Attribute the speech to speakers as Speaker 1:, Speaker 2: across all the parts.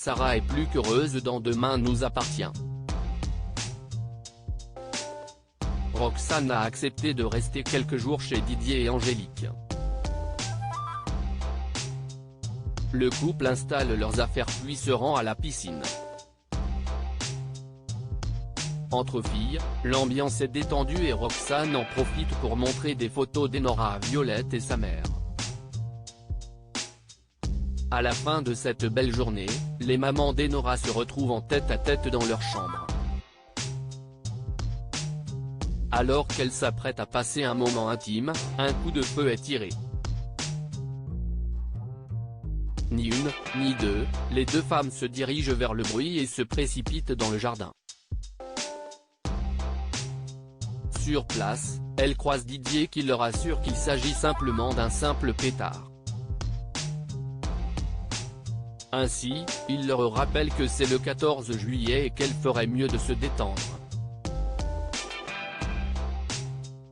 Speaker 1: Sarah est plus qu'heureuse dans Demain nous appartient. Roxane a accepté de rester quelques jours chez Didier et Angélique. Le couple installe leurs affaires puis se rend à la piscine. Entre filles, l'ambiance est détendue et Roxane en profite pour montrer des photos d'Enora à Violette et sa mère. À la fin de cette belle journée, les mamans d'Enora se retrouvent en tête-à-tête dans leur chambre. Alors qu'elles s'apprêtent à passer un moment intime, un coup de feu est tiré. Ni une, ni deux, les deux femmes se dirigent vers le bruit et se précipitent dans le jardin. Sur place, elles croisent Didier qui leur assure qu'il s'agit simplement d'un simple pétard. Ainsi, il leur rappelle que c'est le 14 juillet et qu'elles feraient mieux de se détendre.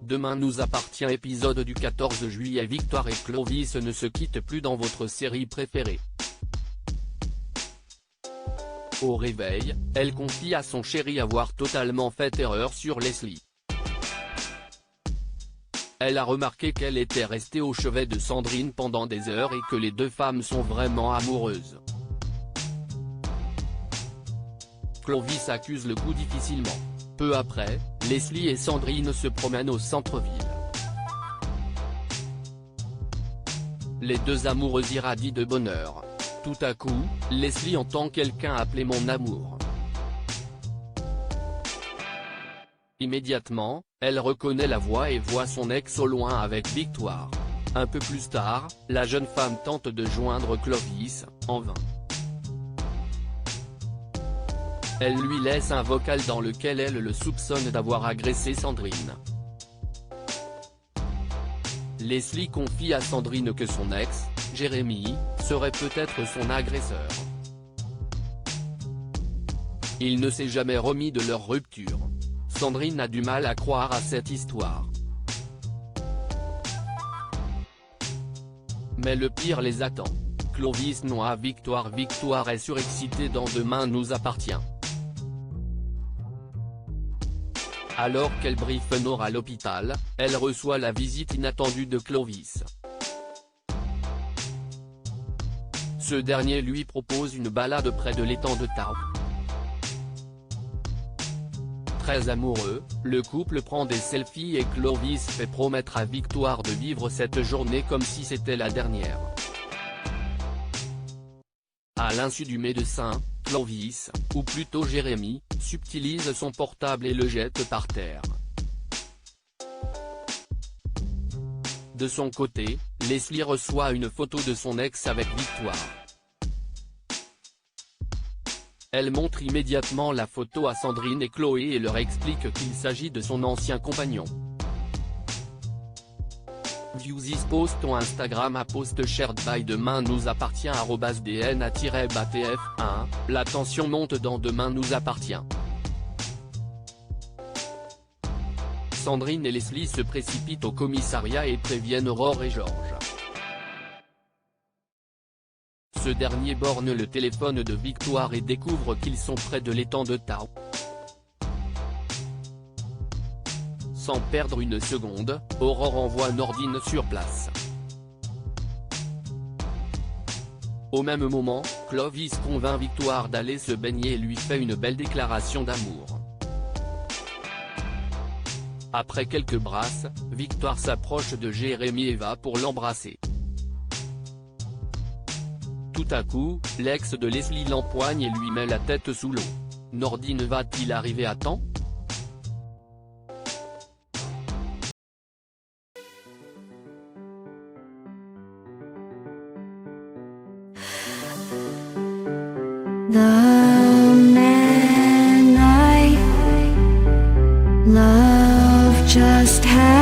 Speaker 1: Demain nous appartient épisode du 14 juillet. Victoire et Clovis ne se quittent plus dans votre série préférée. Au réveil, elle confie à son chéri avoir totalement fait erreur sur Leslie. Elle a remarqué qu'elle était restée au chevet de Sandrine pendant des heures et que les deux femmes sont vraiment amoureuses. Clovis accuse le coup difficilement. Peu après, Leslie et Sandrine se promènent au centre-ville. Les deux amoureux irradient de bonheur. Tout à coup, Leslie entend quelqu'un appeler mon amour. Immédiatement, elle reconnaît la voix et voit son ex au loin avec Victoire. Un peu plus tard, la jeune femme tente de joindre Clovis, en vain. Elle lui laisse un vocal dans lequel elle le soupçonne d'avoir agressé Sandrine. Leslie confie à Sandrine que son ex, Jérémy, serait peut-être son agresseur. Il ne s'est jamais remis de leur rupture. Sandrine a du mal à croire à cette histoire. Mais le pire les attend. Clovis noie Victoire. Victoire est surexcitée dans Demain nous appartient. Alors qu'elle briefe Nora à l'hôpital, elle reçoit la visite inattendue de Clovis. Ce dernier lui propose une balade près de l'étang de Tarbes. Très amoureux, le couple prend des selfies et Clovis fait promettre à Victoire de vivre cette journée comme si c'était la dernière. À l'insu du médecin, Clovis, ou plutôt Jérémy, subtilise son portable et le jette par terre. De son côté, Leslie reçoit une photo de son ex avec Victoire. Elle montre immédiatement la photo à Sandrine et Chloé et leur explique qu'il s'agit de son ancien compagnon. Views post on Instagram à post shared by Demain nous appartient @dna-batf1, la tension monte dans Demain nous appartient. Sandrine et Leslie se précipitent au commissariat et préviennent Aurore et Georges. Ce dernier borne le téléphone de Victoire et découvre qu'ils sont près de l'étang de Tarbes. Sans perdre une seconde, Aurore envoie Nordine sur place. Au même moment, Clovis convainc Victoire d'aller se baigner et lui fait une belle déclaration d'amour. Après quelques brasses, Victoire s'approche de Jérémy et va pour l'embrasser. Tout à coup, l'ex de Leslie l'empoigne et lui met la tête sous l'eau. Nordine va-t-il arriver à temps?
Speaker 2: The man I love just had